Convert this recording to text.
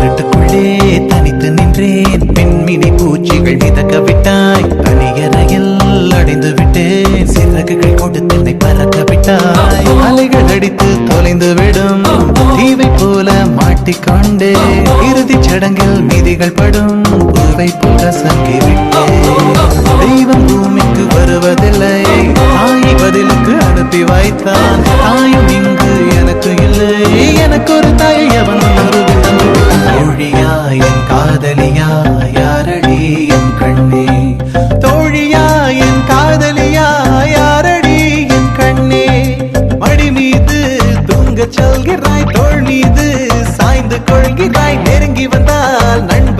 இருட்டுக்குள்ளே தனித்து நின்றேன், பெண்மினி பூச்சிகள் மிதக்க விட்டாய், தனியறையில் அடைந்து விட்டேன், சிறகுகள் கொடுத்து என்னை பறக்க விட்டாய், அலைகள் அடித்து தொலைந்து விடும் தீவை போல மாட்டிக்கொண்டே, இறுதி சடங்கில் மீதிகள் படும் பூவை போல சங்கி விட்டேன். தெய்வம் பூமிக்கு வருவதில்லை, தாயை பதிலுக்கு அனுப்பி வைத்தான், தாயும் இங்கு எனக்கு இல்லை, எனக்கு ஒரு தாயை அவன் தோழியா என் காதலியா யாரடி என் கண்ணே, தோழியா என் காதலியா யாரடி என் கண்ணே, மடி மீது தூங்கச் சொல்கிறாய், தோள் மீது சாய்ந்து கொள்கிறாய், நெருங்கி வந்தால் நன்றி